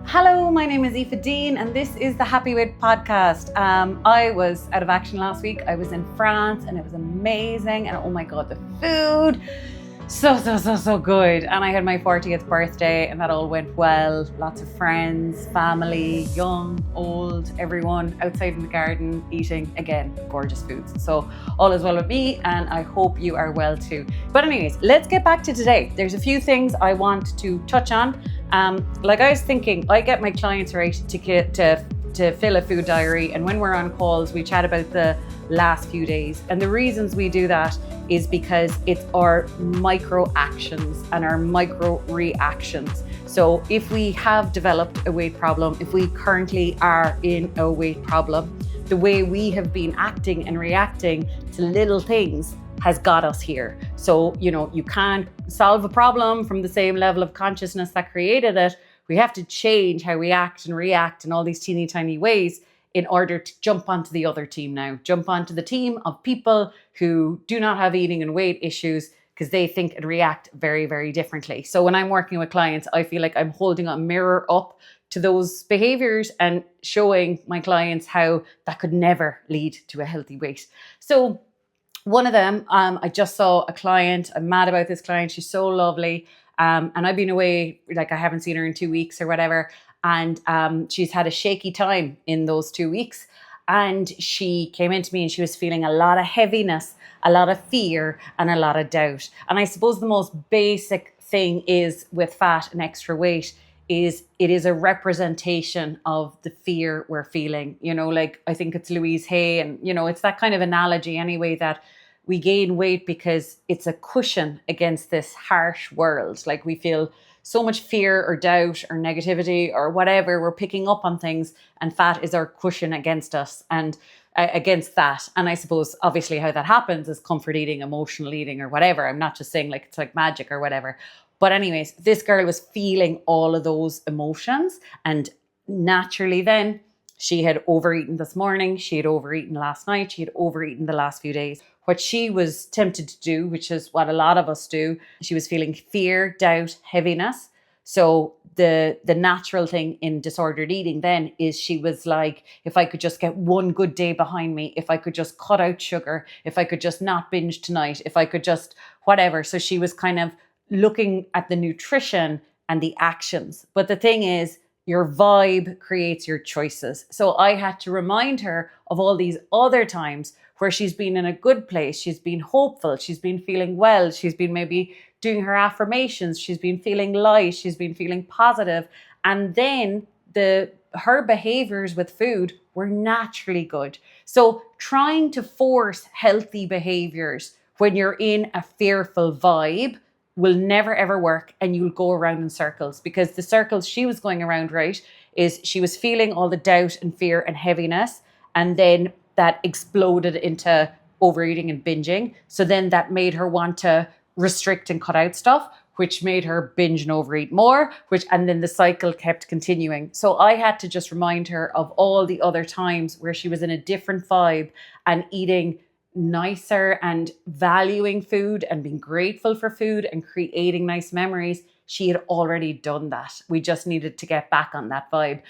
Hello, my name is Aoife Dean and this is the Happy Weight podcast. I was out of action last week. I was in France and it was amazing. And oh my God, the food, so good. And I had my 40th birthday and that all went well. Lots of friends, family, young, old, everyone outside in the garden eating, again, gorgeous foods. So all is well with me and I hope you are well too. But anyways, let's get back to today. There's a few things I want to touch on. Like I was thinking, I get my clients right to fill a food diary, and when we're on calls, we chat about the last few days. And the reasons we do that is because it's our micro actions and our micro reactions. So if we have developed a weight problem, if we currently are in a weight problem, the way we have been acting and reacting to little things has got us here. So, you can't solve a problem from the same level of consciousness that created it. We have to change how we act and react in all these teeny tiny ways in order to jump onto the other team now. Jump onto the team of people who do not have eating and weight issues because they think and react very, very differently. So when I'm working with clients, I feel like I'm holding a mirror up to those behaviors and showing my clients how that could never lead to a healthy weight. So one of them, I just saw a client. I'm mad about this client. She's so lovely. And I've been away, like I haven't seen her in 2 weeks or whatever. And she's had a shaky time in those 2 weeks. And she came into me and she was feeling a lot of heaviness, a lot of fear and a lot of doubt. And I suppose the most basic thing is with fat and extra weight is it is a representation of the fear we're feeling. Like I think it's Louise Hay and, it's that kind of analogy anyway, that we gain weight because it's a cushion against this harsh world. Like we feel so much fear or doubt or negativity or whatever. We're picking up on things and fat is our cushion against us and against that. And I suppose obviously how that happens is comfort eating, emotional eating or whatever. I'm not just saying like it's like magic or whatever. But anyways, this girl was feeling all of those emotions and naturally then she had overeaten this morning. She had overeaten last night. She had overeaten the last few days. What she was tempted to do, which is what a lot of us do, she was feeling fear, doubt, heaviness. So the natural thing in disordered eating then is she was like, if I could just get one good day behind me, if I could just cut out sugar, if I could just not binge tonight, if I could just whatever. So she was kind of looking at the nutrition and the actions. But the thing is, your vibe creates your choices. So I had to remind her of all these other times where she's been in a good place, she's been hopeful, she's been feeling well, she's been maybe doing her affirmations, she's been feeling light, she's been feeling positive. And then her behaviors with food were naturally good. So trying to force healthy behaviors when you're in a fearful vibe will never ever work and you'll go around in circles, because the circles she was going around, right, is she was feeling all the doubt and fear and heaviness, and then that exploded into overeating and binging. So then that made her want to restrict and cut out stuff, which made her binge and overeat more, and then the cycle kept continuing. So I had to just remind her of all the other times where she was in a different vibe and eating nicer and valuing food and being grateful for food and creating nice memories. She had already done that. We just needed to get back on that vibe.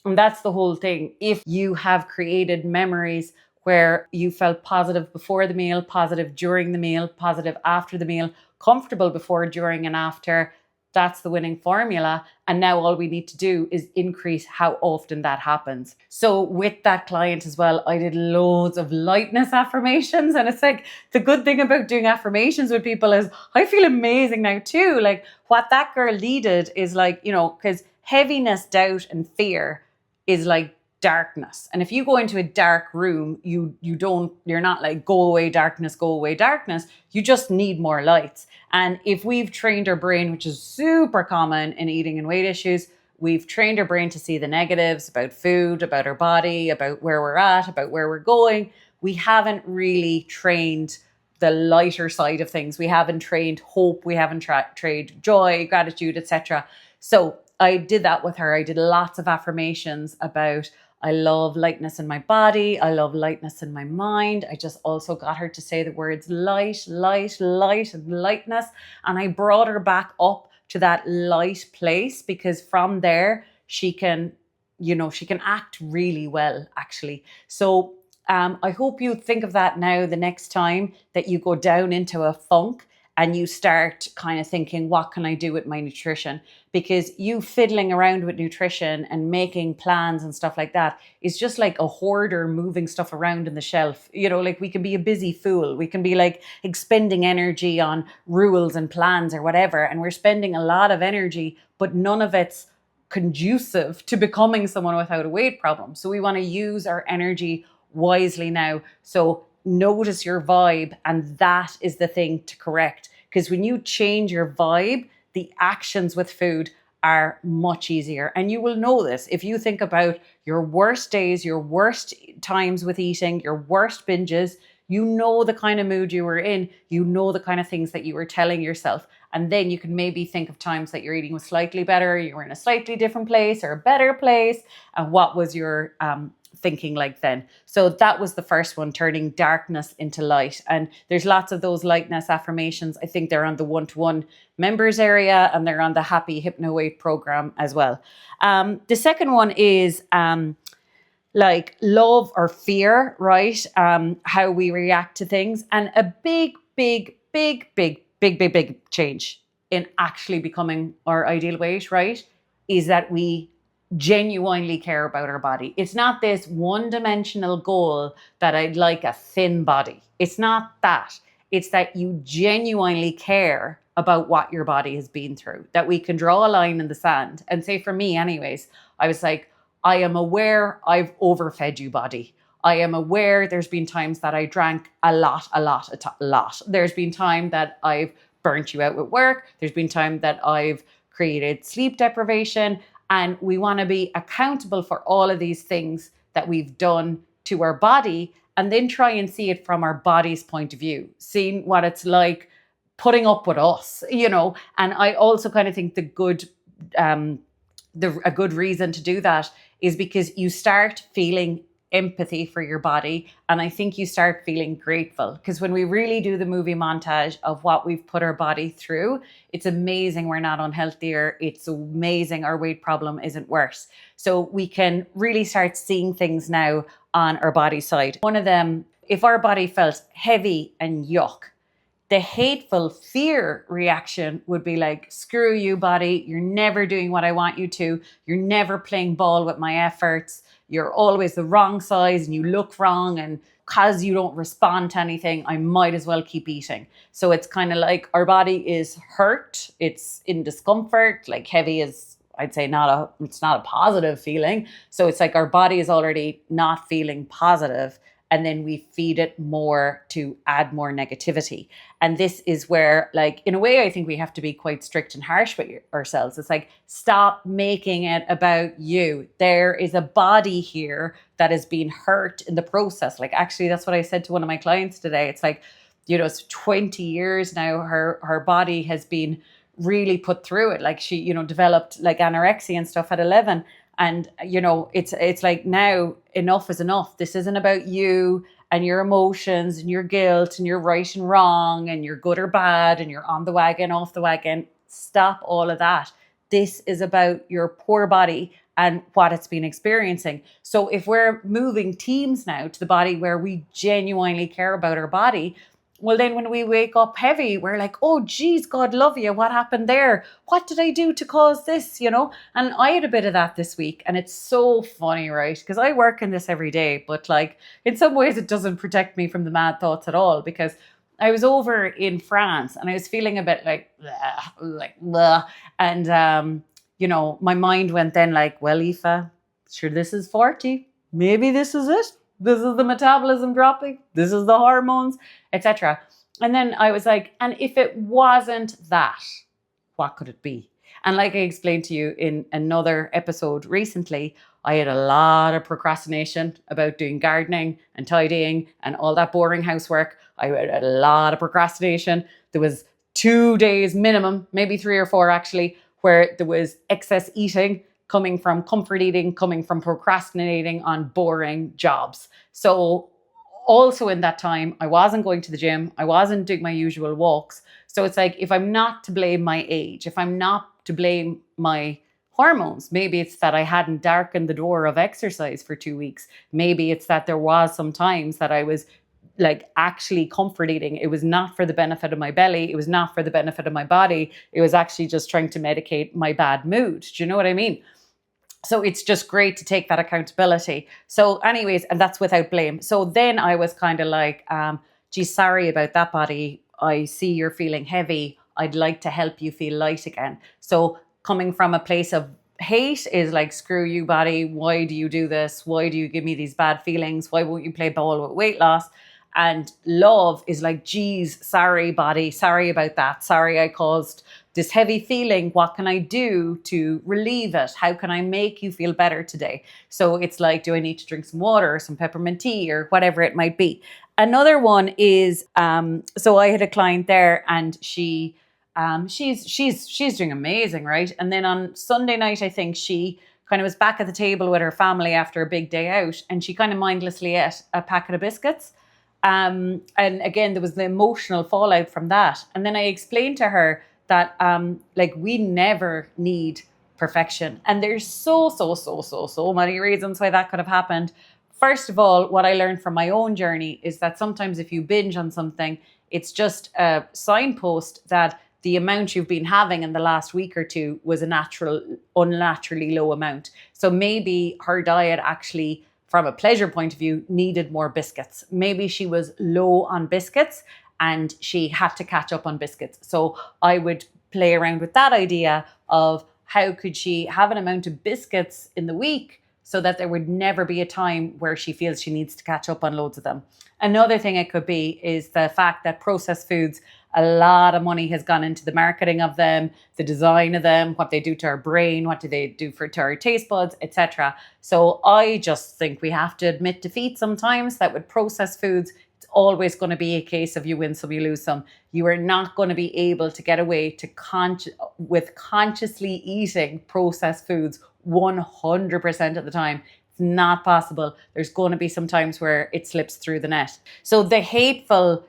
And that's the whole thing. If you have created memories where you felt positive before the meal, positive during the meal, positive after the meal, comfortable before, during, and after, that's the winning formula. And now all we need to do is increase how often that happens. So with that client as well, I did loads of lightness affirmations. And it's like, the good thing about doing affirmations with people is I feel amazing now too. Like what that girl needed is like, because heaviness, doubt, and fear is like darkness. And if you go into a dark room, you're not like, go away darkness, go away darkness. You just need more lights. And if we've trained our brain, which is super common in eating and weight issues, we've trained our brain to see the negatives about food, about our body, about where we're at, about where we're going. We haven't really trained the lighter side of things. We haven't trained hope. We haven't trained joy, gratitude, etc. So I did that with her. I did lots of affirmations about, I love lightness in my body. I love lightness in my mind. I just also got her to say the words light, light, light, and lightness. And I brought her back up to that light place, because from there, she can, she can act really well, actually. So I hope you think of that now the next time that you go down into a funk and you start kind of thinking, what can I do with my nutrition? Because you fiddling around with nutrition and making plans and stuff like that is just like a hoarder moving stuff around in the shelf. Like we can be a busy fool. We can be like expending energy on rules and plans or whatever. And we're spending a lot of energy, but none of it's conducive to becoming someone without a weight problem. So we want to use our energy wisely now. So notice your vibe, and that is the thing to correct. Because when you change your vibe, the actions with food are much easier. And you will know this if you think about your worst days, your worst times with eating, your worst binges. You know the kind of mood you were in, you know the kind of things that you were telling yourself. And then you can maybe think of times that your eating was slightly better, you were in a slightly different place or a better place. And what was your thinking like then? So that was the first one, turning darkness into light. And there's lots of those lightness affirmations. I think they're on the one-to-one members area, and they're on the Happy Hypno Weight program as well. The second one is like love or fear, right? How we react to things. And a big change in actually becoming our ideal weight, right, is that we genuinely care about our body. It's not this one-dimensional goal that I'd like a thin body. It's not that. It's that you genuinely care about what your body has been through, that we can draw a line in the sand and say, for me anyways, I was like, I am aware I've overfed you, body. I am aware there's been times that I drank a lot. There's been time that I've burnt you out with work. There's been time that I've created sleep deprivation. And we want to be accountable for all of these things that we've done to our body, and then try and see it from our body's point of view, seeing what it's like putting up with us, And I also kind of think a good reason to do that is because you start feeling empathy for your body. And I think you start feeling grateful, because when we really do the movie montage of what we've put our body through, it's amazing we're not unhealthier. It's amazing our weight problem isn't worse. So we can really start seeing things now on our body side. One of them, if our body felt heavy and yuck, the hateful fear reaction would be like, screw you, body. You're never doing what I want you to. You're never playing ball with my efforts. You're always the wrong size and you look wrong. And because you don't respond to anything, I might as well keep eating. So it's kind of like our body is hurt. It's in discomfort. Like heavy is, I'd say, it's not a positive feeling. So it's like our body is already not feeling positive. And then we feed it more to add more negativity. And this is where, like, in a way, I think we have to be quite strict and harsh with ourselves. It's like, stop making it about you. There is a body here that is being hurt in the process. Like, actually, that's what I said to one of my clients today. It's like, it's 20 years now, her body has been really put through it. Like she, developed like anorexia and stuff at 11. And, it's like, now enough is enough. This isn't about you and your emotions and your guilt and your right and wrong and you're good or bad and you're on the wagon, off the wagon. Stop all of that. This is about your poor body and what it's been experiencing. So if we're moving teams now to the body where we genuinely care about our body, well, then when we wake up heavy, we're like, oh, geez, God love you. What happened there? What did I do to cause this? And I had a bit of that this week. And it's so funny, right? Because I work in this every day. But like, in some ways, it doesn't protect me from the mad thoughts at all. Because I was over in France and I was feeling a bit like, blah. And, my mind went then like, well, Aoife, sure, this is 40. Maybe this is it. This is the metabolism dropping. This is the hormones, etc. And then I was like, and if it wasn't that, what could it be? And like I explained to you in another episode recently, I had a lot of procrastination about doing gardening and tidying and all that boring housework. I had a lot of procrastination. There was 2 days minimum, maybe 3 or 4 actually, where there was excess eating, coming from comfort eating, coming from procrastinating on boring jobs. So also in that time, I wasn't going to the gym. I wasn't doing my usual walks. So it's like, if I'm not to blame my age, if I'm not to blame my hormones. Maybe it's that I hadn't darkened the door of exercise for 2 weeks. Maybe it's that there was some times that I was like actually comfort eating. It was not for the benefit of my belly. It was not for the benefit of my body. It was actually just trying to medicate my bad mood. Do you know what I mean? So it's just great to take that accountability. So anyways, and that's without blame. So then I was kind of like, geez, sorry about that, body. I see you're feeling heavy. I'd like to help you feel light again. So coming from a place of hate is like, screw you, body. Why do you do this? Why do you give me these bad feelings? Why won't you play ball with weight loss? And love is like, geez, sorry, body. Sorry about that. Sorry, I caused this heavy feeling. What can I do to relieve it? How can I make you feel better today? So it's like, do I need to drink some water or some peppermint tea or whatever it might be? Another one is, so I had a client there, and she's doing amazing, right? And then on Sunday night, I think she kind of was back at the table with her family after a big day out, and she kind of mindlessly ate a packet of biscuits. And again, there was the emotional fallout from that. And then I explained to her that like, we never need perfection. And there's so many reasons why that could have happened. First of all, what I learned from my own journey is that sometimes if you binge on something, it's just a signpost that the amount you've been having in the last week or two was unnaturally low amount. So maybe her diet actually, from a pleasure point of view, needed more biscuits. Maybe she was low on biscuits and she had to catch up on biscuits. So I would play around with that idea of, how could she have an amount of biscuits in the week so that there would never be a time where she feels she needs to catch up on loads of them. Another thing it could be is the fact that processed foods, a lot of money has gone into the marketing of them, the design of them, what they do to our brain, what do they do to our taste buds, etc. So I just think we have to admit defeat sometimes, that with processed foods, it's always going to be a case of you win some, you lose some. You are not going to be able to get away with consciously eating processed foods 100% of the time. It's not possible. There's going to be some times where it slips through the net. So the hateful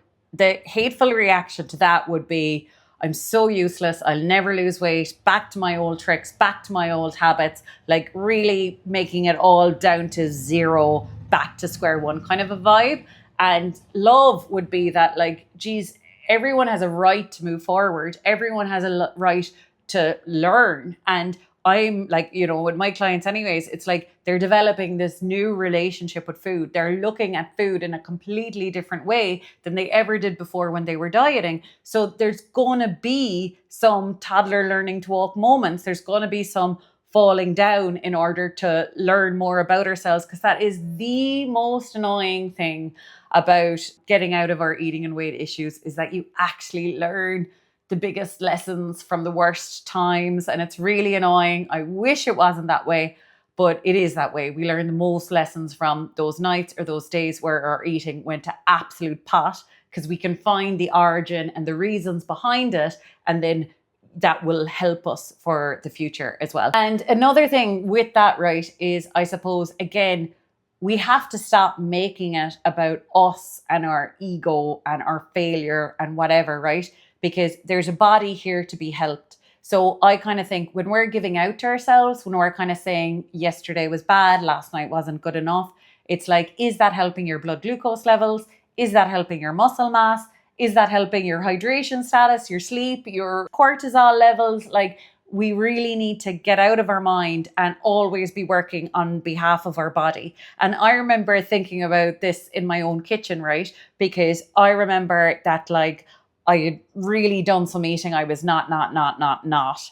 reaction to that would be, I'm so useless. I'll never lose weight. Back to my old tricks, back to my old habits, like really making it all down to zero, back to square one kind of a vibe. And love would be that, like, geez, everyone has a right to move forward. Everyone has a right to learn. And I'm like, with my clients anyways, it's like they're developing this new relationship with food. They're looking at food in a completely different way than they ever did before when they were dieting. So there's going to be some toddler learning to walk moments. There's going to be some falling down in order to learn more about ourselves, because that is the most annoying thing about getting out of our eating and weight issues, is that you actually learn the biggest lessons from the worst times. And it's really annoying. I wish it wasn't that way, but it is that way. We learn the most lessons from those nights or those days where our eating went to absolute pot, because we can find the origin and the reasons behind it. And then that will help us for the future as well. And another thing with that, right, is I suppose, again, we have to stop making it about us and our ego and our failure and whatever, right? Because there's a body here to be helped. So I kind of think when we're giving out to ourselves, when we're kind of saying yesterday was bad, last night wasn't good enough, it's like, is that helping your blood glucose levels? Is that helping your muscle mass? Is that helping your hydration status, your sleep, your cortisol levels? Like, we really need to get out of our mind and always be working on behalf of our body. And I remember thinking about this in my own kitchen, right? Because I remember that, like, I had really done some eating I was not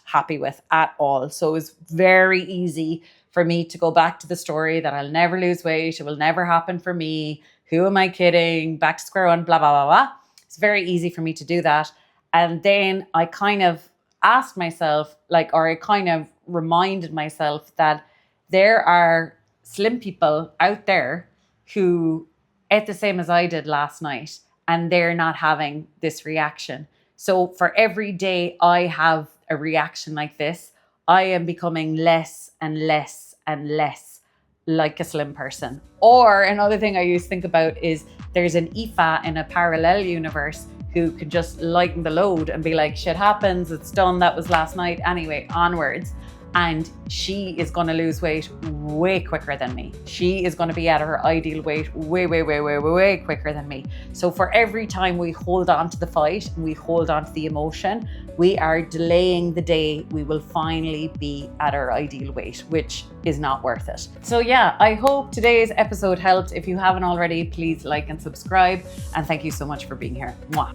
happy with at all. So it was very easy for me to go back to the story that I'll never lose weight. It will never happen for me. Who am I kidding? Back to square one, blah, blah, blah, blah. It's very easy for me to do that. And then I kind of asked myself, I kind of reminded myself that there are slim people out there who ate the same as I did last night, and they're not having this reaction. So for every day I have a reaction like this, I am becoming less and less and less like a slim person. Or another thing I used to think about is there's an Aoife in a parallel universe who could just lighten the load and be like, shit happens, it's done, that was last night, anyway, onwards. and she is going to lose weight way quicker than me. She is going to be at her ideal weight way quicker than me. So for every time we hold on to the fight and we hold on to the emotion, we are delaying the day we will finally be at our ideal weight, which is not worth it. So yeah, I hope today's episode helped. If you haven't already, please like and subscribe, and thank you so much for being here. Mwah.